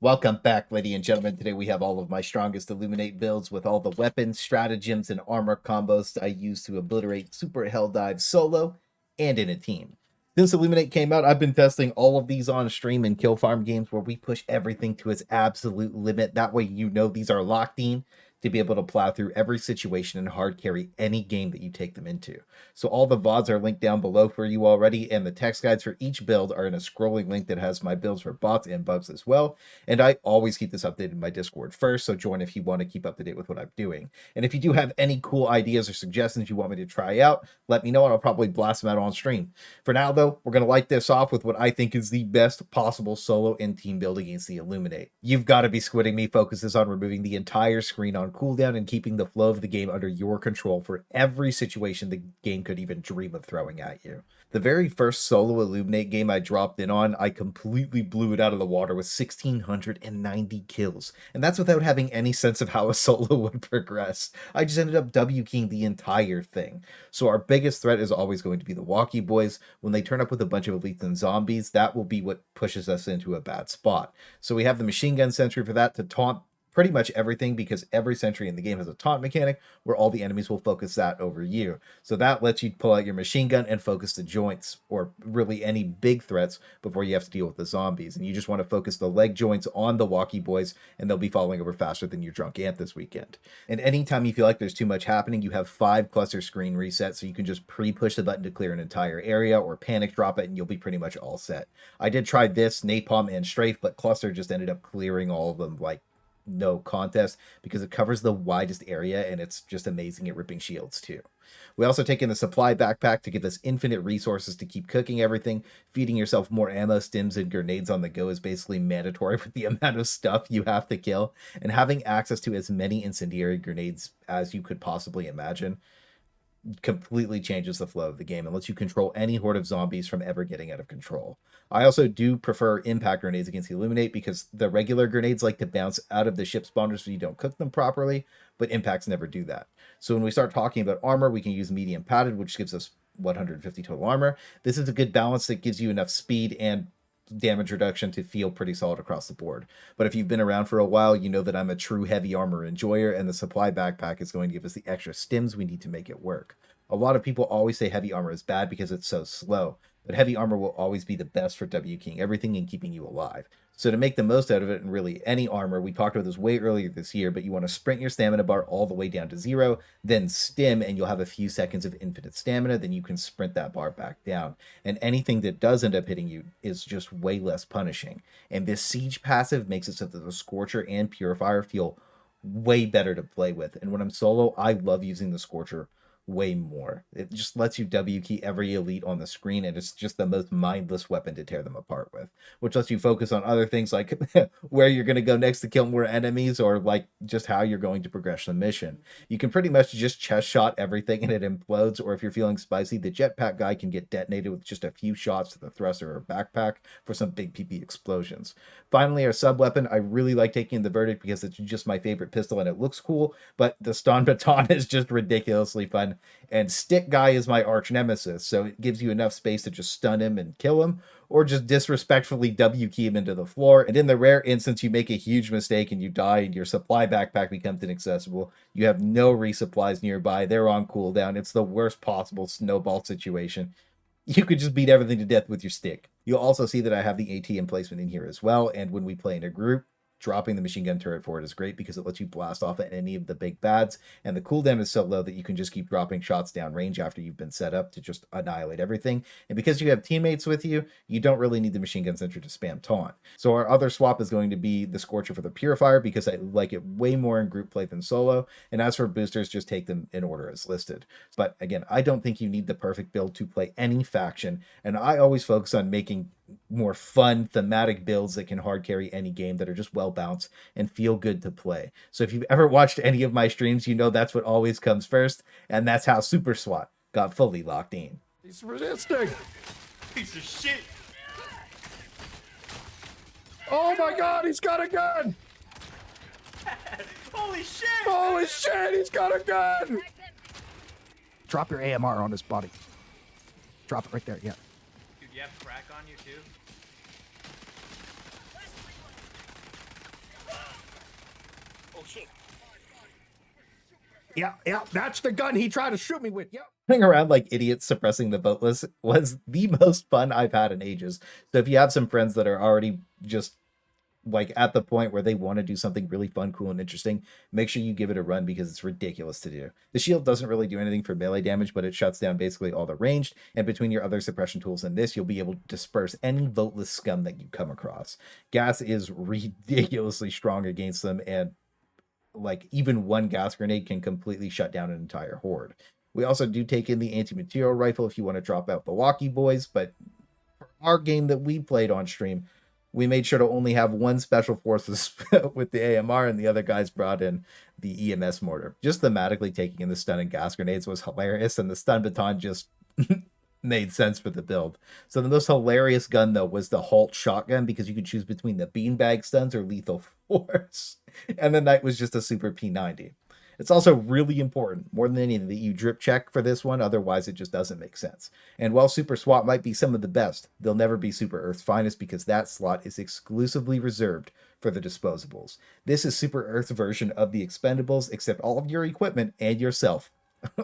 Welcome back, ladies and gentlemen. Today we have all of my strongest Illuminate builds with all the weapons, stratagems, and armor combos I use to obliterate super helldives solo and in a team. Since Illuminate came out, I've been testing all of these on stream in kill farm games where we push everything to its absolute limit. That way you know these are locked in to be able to plow through every situation and hard carry any game that you take them into. So all the VODs are linked down below for you already, and the text guides for each build are in a scrolling link that has my builds for bots and bugs as well. And I always keep this updated in my Discord first, so join if you want to keep up to date with what I'm doing. And if you do have any cool ideas or suggestions you want me to try out, let me know and I'll probably blast them out on stream. For now, though, we're going to light this off with what I think is the best possible solo and team build against the Illuminate. You've Got to Be Squidding Me focuses on removing the entire screen on cooldown and keeping the flow of the game under your control for every situation the game could even dream of throwing at you. The very first solo Illuminate game I dropped in on, I completely blew it out of the water with 1,690 kills. And that's without having any sense of how a solo would progress. I just ended up W-keying the entire thing. So our biggest threat is always going to be the Walkie Boys. When they turn up with a bunch of elites and zombies, that will be what pushes us into a bad spot. So we have the machine gun sentry for that to taunt pretty much everything, because every sentry in the game has a taunt mechanic where all the enemies will focus that over you. So that lets you pull out your machine gun and focus the joints, or really any big threats, before you have to deal with the zombies. And you just want to focus the leg joints on the Walkie Boys, and they'll be falling over faster than your drunk ant this weekend. And anytime you feel like there's too much happening, you have 5 cluster screen resets, so you can just pre-push the button to clear an entire area, or panic drop it, and you'll be pretty much all set. I did try this, napalm, and strafe, but cluster just ended up clearing all of them like no contest, because it covers the widest area and it's just amazing at ripping shields too. We also take in the supply backpack to give us infinite resources to keep cooking everything. Feeding yourself more ammo, stims, and grenades on the go is basically mandatory with the amount of stuff you have to kill, and having access to as many incendiary grenades as you could possibly imagine completely changes the flow of the game and lets you control any horde of zombies from ever getting out of control. I also do prefer impact grenades against the Illuminate, because the regular grenades like to bounce out of the ship spawners so you don't cook them properly, but impacts never do that. So when we start talking about armor, we can use medium padded, which gives us 150 total armor. This is a good balance that gives you enough speed and damage reduction to feel pretty solid across the board. But if you've been around for a while, you know that I'm a true heavy armor enjoyer, and the supply backpack is going to give us the extra stims we need to make it work. A lot of people always say heavy armor is bad because it's so slow, but heavy armor will always be the best for W-keying everything and keeping you alive. So to make the most out of it, and really any armor, we talked about this way earlier this year, but you want to sprint your stamina bar all the way down to 0, then stim, and you'll have a few seconds of infinite stamina, then you can sprint that bar back down. And anything that does end up hitting you is just way less punishing. And this siege passive makes it so that the Scorcher and Purifier feel way better to play with. And when I'm solo, I love using the Scorcher way more. It just lets you W-key every elite on the screen, and it's just the most mindless weapon to tear them apart with, which lets you focus on other things like where you're going to go next to kill more enemies, or like just how you're going to progress the mission. You can pretty much just chest shot everything and it implodes, or if you're feeling spicy, the jetpack guy can get detonated with just a few shots to the thruster or backpack for some big PP explosions. Finally, our sub weapon, I really like taking the Verdict because it's just my favorite pistol and it looks cool, but the Stun Baton is just ridiculously fun. And Stick Guy is my arch nemesis, so it gives you enough space to just stun him and kill him, or just disrespectfully W-key him into the floor. And in the rare instance you make a huge mistake and you die and your supply backpack becomes inaccessible, you have no resupplies nearby, they're on cooldown, it's the worst possible snowball situation. You could just beat everything to death with your stick. You'll also see that I have the AT emplacement in here as well, and when we play in a group, dropping the machine gun turret for it is great because it lets you blast off at any of the big bads, and the cooldown is so low that you can just keep dropping shots down range after you've been set up to just annihilate everything. And because you have teammates with you, you don't really need the machine gun sentry to spam taunt. So our other swap is going to be the Scorcher for the Purifier, because I like it way more in group play than solo. And as for boosters, just take them in order as listed. But again, I don't think you need the perfect build to play any faction, and I always focus on making more fun thematic builds that can hard carry any game, that are just well balanced and feel good to play. So if you've ever watched any of my streams, you know that's what always comes first, and that's how Super SWAT got fully locked in. He's resisting. Piece of shit. Oh my god, he's got a gun. Holy shit. Holy shit, he's got a gun. Drop your AMR on his body. Drop it right there, yeah. Dude, you have crack on you too? Yeah, that's the gun he tried to shoot me with. Yep. Running around like idiots suppressing the vote list was the most fun I've had in ages. So if you have some friends that are already just like at the point where they want to do something really fun, cool, and interesting, make sure you give it a run because it's ridiculous to do. The shield doesn't really do anything for melee damage, but it shuts down basically all the ranged, and between your other suppression tools and this, you'll be able to disperse any voteless scum that you come across. Gas is ridiculously strong against them, and like even one gas grenade can completely shut down an entire horde. We also do take in the anti-material rifle if you want to drop out the walkie boys, but for our game that we played on stream, we made sure to only have one special forces with the AMR, and the other guys brought in the EMS mortar. Just thematically taking in the stun and gas grenades was hilarious, and the stun baton just made sense for the build. So the most hilarious gun, though, was the Halt shotgun, because you could choose between the beanbag stuns or lethal force. And the Knight was just a super P90. It's also really important, more than anything, that you drip check for this one, otherwise it just doesn't make sense. And while Super SWAT might be some of the best, they'll never be Super Earth's finest because that slot is exclusively reserved for the Disposables. This is Super Earth's version of the Expendables, except all of your equipment and yourself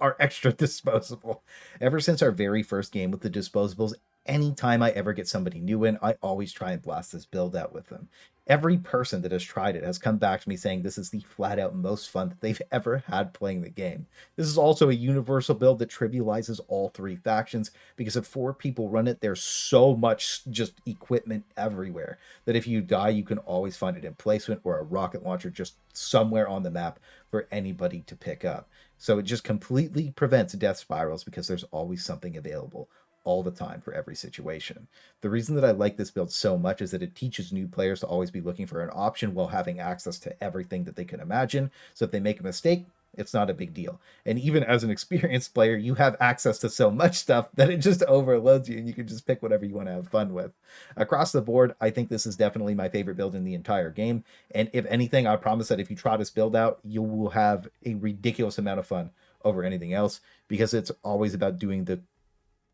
are extra disposable. Ever since our very first game with the Disposables, anytime I ever get somebody new in, I always try and blast this build out with them. Every person that has tried it has come back to me saying this is the flat out most fun that they've ever had playing the game. This is also a universal build that trivializes all three factions, because if 4 people run it, there's so much just equipment everywhere that if you die, you can always find an emplacement or a rocket launcher just somewhere on the map for anybody to pick up. So it just completely prevents death spirals because there's always something available all the time for every situation. The reason that I like this build so much is that it teaches new players to always be looking for an option while having access to everything that they can imagine. So if they make a mistake, it's not a big deal. And even as an experienced player, you have access to so much stuff that it just overloads you and you can just pick whatever you want to have fun with. Across the board, I think this is definitely my favorite build in the entire game. And if anything, I promise that if you try this build out, you will have a ridiculous amount of fun over anything else, because it's always about doing the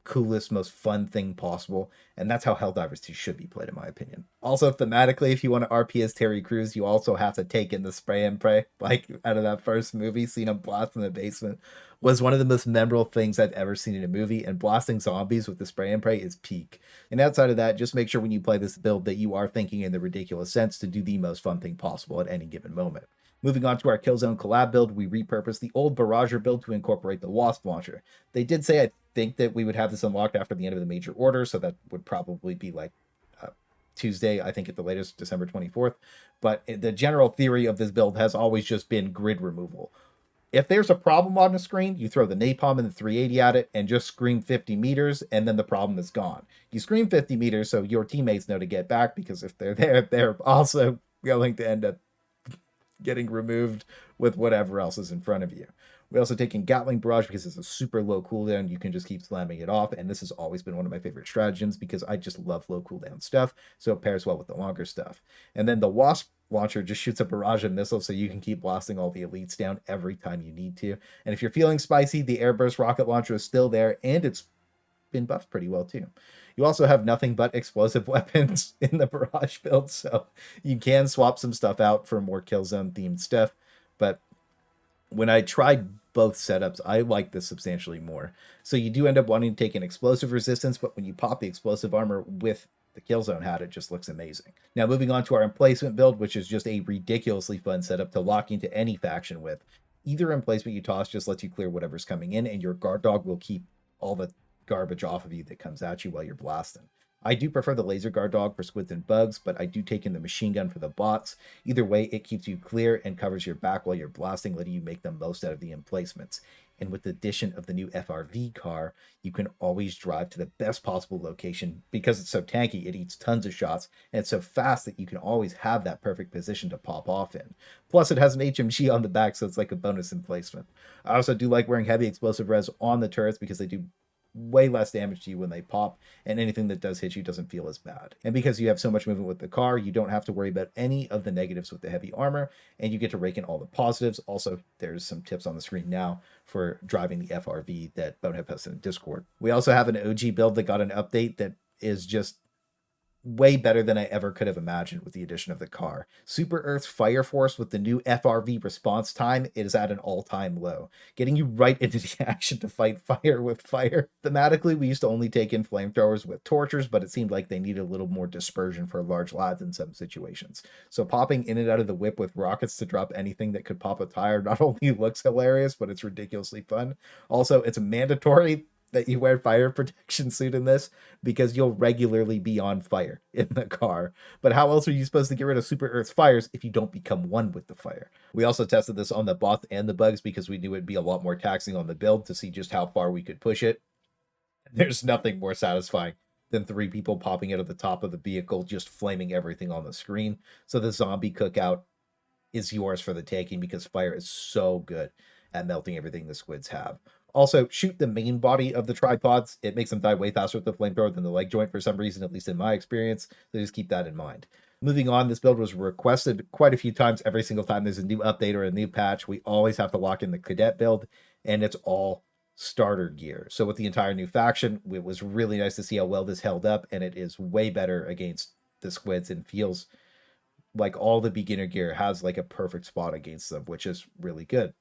coolest, most fun thing possible, and that's how Helldivers 2 should be played, in my opinion. Also, thematically, if you want to RP as Terry Crews, you also have to take in the spray and pray, like out of that first movie. Seeing him blast in the basement was one of the most memorable things I've ever seen in a movie, and blasting zombies with the spray and pray is peak. And outside of that, just make sure when you play this build that you are thinking in the ridiculous sense to do the most fun thing possible at any given moment. Moving on to our Killzone collab build, we repurposed the old Barrager build to incorporate the Wasp launcher. They did say, I think, that we would have this unlocked after the end of the major order, so that would probably be like Tuesday, I think at the latest, December 24th. But the general theory of this build has always just been grid removal. If there's a problem on the screen, you throw the napalm and the 380 at it and just scream 50 meters, and then the problem is gone. You scream 50 meters so your teammates know to get back, because if they're there, they're also going to end up getting removed with whatever else is in front of you. We also take in Gatling Barrage because it's a super low cooldown. You can just keep slamming it off, and this has always been one of my favorite stratagems because I just love low cooldown stuff, so it pairs well with the longer stuff. And then the Wasp launcher just shoots a barrage of missiles so you can keep blasting all the elites down every time you need to. And if you're feeling spicy, the Airburst rocket launcher is still there, and it's been buffed pretty well too. You also have nothing but explosive weapons in the Barrage build, so you can swap some stuff out for more Killzone themed stuff. But when I tried both setups, I like this substantially more. So you do end up wanting to take an explosive resistance, but when you pop the explosive armor with the Killzone hat, it just looks amazing. Now moving on to our Emplacement build, which is just a ridiculously fun setup to lock into any faction with. Either Emplacement you toss just lets you clear whatever's coming in, and your guard dog will keep all the garbage off of you that comes at you while you're blasting. I do prefer the laser guard dog for squids and bugs, but I do take in the machine gun for the bots. Either way, it keeps you clear and covers your back while you're blasting, letting you make the most out of the emplacements. And with the addition of the new FRV car, you can always drive to the best possible location. Because it's so tanky, it eats tons of shots, and it's so fast that you can always have that perfect position to pop off in. Plus, it has an HMG on the back, so it's like a bonus emplacement. I also do like wearing heavy explosive res on the turrets because they do way less damage to you when they pop, and anything that does hit you doesn't feel as bad. And because you have so much movement with the car, you don't have to worry about any of the negatives with the heavy armor, and you get to rake in all the positives. Also, there's some tips on the screen now for driving the FRV that Bonehead posted in Discord. We also have an OG build that got an update that is just way better than I ever could have imagined with the addition of the car. Super Earth's Fire Force with the new FRV response time is at an all-time low, getting you right into the action to fight fire with fire. Thematically, we used to only take in flamethrowers with torches, but it seemed like they needed a little more dispersion for large lads in some situations. So popping in and out of the whip with rockets to drop anything that could pop a tire not only looks hilarious, but it's ridiculously fun. Also, it's mandatory that you wear fire protection suit in this because you'll regularly be on fire in the car. But how else are you supposed to get rid of Super Earth's fires if you don't become one with the fire? We also tested this on the bots and the bugs because we knew it'd be a lot more taxing on the build to see just how far we could push it. There's nothing more satisfying than 3 people popping out of the top of the vehicle, just flaming everything on the screen. So the zombie cookout is yours for the taking because fire is so good at melting everything the squids have. Also, shoot the main body of the tripods. It makes them die way faster with the flamethrower than the leg joint for some reason, at least in my experience. So just keep that in mind. Moving on, this build was requested quite a few times. Every single time there's a new update or a new patch, we always have to lock in the Cadet build, and it's all starter gear. So with the entire new faction, it was really nice to see how well this held up, and it is way better against the squids and feels like all the beginner gear has like a perfect spot against them, which is really good.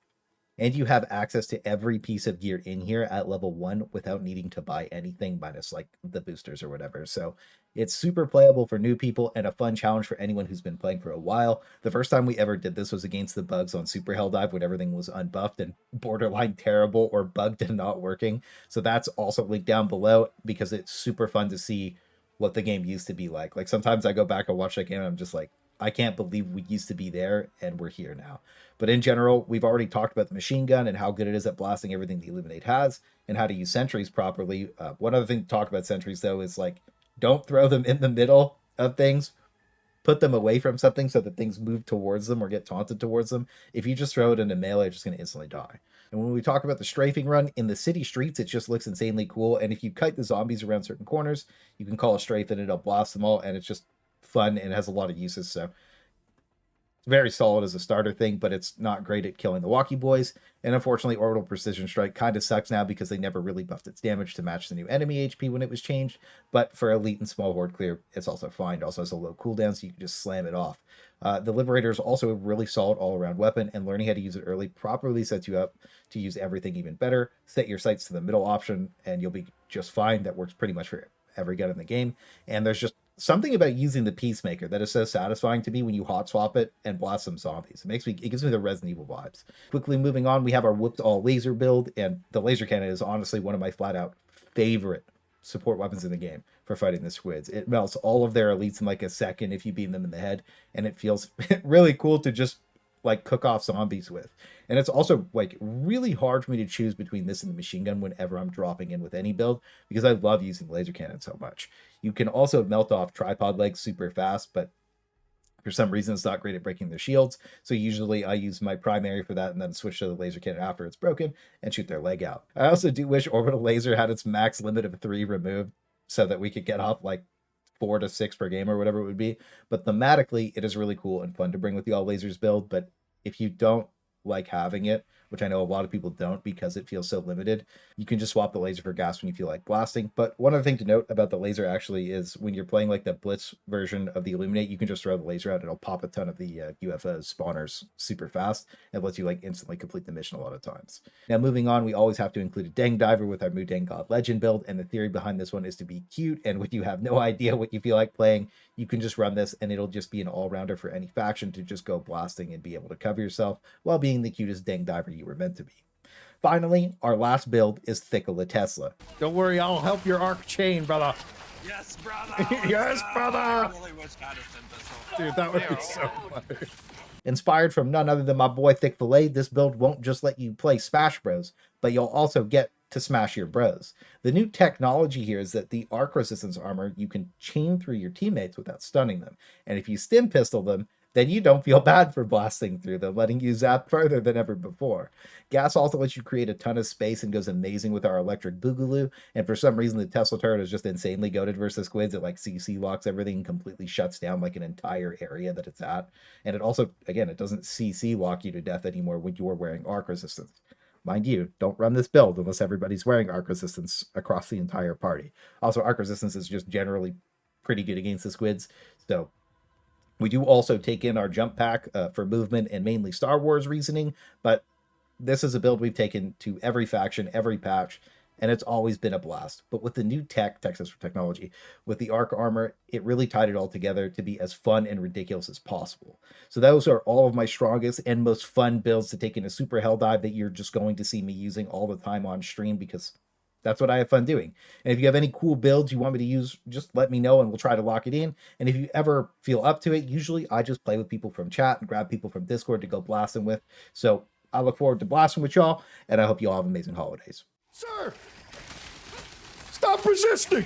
And you have access to every piece of gear in here at level 1 without needing to buy anything minus like the boosters or whatever. So it's super playable for new people and a fun challenge for anyone who's been playing for a while. The first time we ever did this was against the bugs on Super Helldive when everything was unbuffed and borderline terrible or bugged and not working. So that's also linked down below because it's super fun to see what the game used to be like. Like sometimes I go back and watch that game and I'm just like, I can't believe we used to be there and we're here now. But in general, we've already talked about the machine gun and how good it is at blasting everything the Illuminate has and how to use sentries properly. One other thing to talk about sentries, though, is like, don't throw them in the middle of things. Put them away from something so that things move towards them or get taunted towards them. If you just throw it into melee, it's just going to instantly die. And when we talk about the strafing run, in the city streets, it just looks insanely cool. And if you kite the zombies around certain corners, you can call a strafe and it'll blast them all. And it's just fun and it has a lot of uses. So very solid as a starter thing, but it's not great at killing the walkie boys. And unfortunately, Orbital Precision Strike kind of sucks now because they never really buffed its damage to match the new enemy HP when it was changed. But for elite and small horde clear, it's also fine. It also has a low cooldown, so you can just slam it off. The Liberator is also a really solid all-around weapon, and learning how to use it early properly sets you up to use everything even better. Set your sights to the middle option, and you'll be just fine. That works pretty much for every gun in the game. And there's just something about using the Peacemaker that is so satisfying to me when you hot swap it and blast some zombies. It gives me the Resident Evil vibes. Quickly moving on, we have our whooped all laser build, and the laser cannon is honestly one of my flat out favorite support weapons in the game for fighting the squids. It melts all of their elites in like a second if you beam them in the head, and it feels really cool to just like cook off zombies with. And it's also like really hard for me to choose between this and the machine gun whenever I'm dropping in with any build because I love using laser cannon so much. You can also melt off tripod legs super fast, but for some reason it's not great at breaking their shields. So usually I use my primary for that and then switch to the laser cannon after it's broken and shoot their leg out. I also do wish Orbital Laser had its max limit of 3 removed so that we could get off like 4 to 6 per game or whatever it would be. But thematically, it is really cool and fun to bring with the all lasers build. But if you don't like having it, which I know a lot of people don't because it feels so limited, you can just swap the laser for gas when you feel like blasting. But one other thing to note about the laser actually is when you're playing like the Blitz version of the Illuminate, you can just throw the laser out and it'll pop a ton of the UFO spawners super fast. It lets you like instantly complete the mission a lot of times. Now moving on, we always have to include a Deng Diver with our Moodeng God Legend build, and the theory behind this one is to be cute, and when you have no idea what you feel like playing, you can just run this and it'll just be an all-rounder for any faction to just go blasting and be able to cover yourself while being the cutest Deng Diver you were meant to be. Finally, our last build is Thickola Tesla. Don't worry, I'll help your arc chain, brother. Yes, brother. Yes, brother. I really wish I'd have sent this over. Dude, that would be so funny. Inspired from none other than my boy Thick Fillet, this build won't just let you play Smash Bros, but you'll also get to smash your bros. The new technology here is that the arc resistance armor, you can chain through your teammates without stunning them. And if you stim pistol them, then you don't feel bad for blasting through them, letting you zap further than ever before. Gas also lets you create a ton of space and goes amazing with our electric boogaloo, and for some reason the Tesla turret is just insanely goated versus squids. It like CC locks everything and completely shuts down like an entire area that it's at. And it also, again, it doesn't CC lock you to death anymore when you're wearing arc resistance. Mind you, don't run this build unless everybody's wearing arc resistance across the entire party. Also, arc resistance is just generally pretty good against the squids. So we do also take in our jump pack for movement and mainly Star Wars reasoning, but this is a build we've taken to every faction, every patch, and it's always been a blast. But with the new Texas for technology, with the Arc Armor, it really tied it all together to be as fun and ridiculous as possible. So those are all of my strongest and most fun builds to take in a super Helldive that you're just going to see me using all the time on stream, because that's what I have fun doing. And if you have any cool builds you want me to use, just let me know and we'll try to lock it in. And if you ever feel up to it, usually I just play with people from chat and grab people from Discord to go blasting with. So I look forward to blasting with y'all, and I hope you all have amazing holidays. Sir! Stop resisting!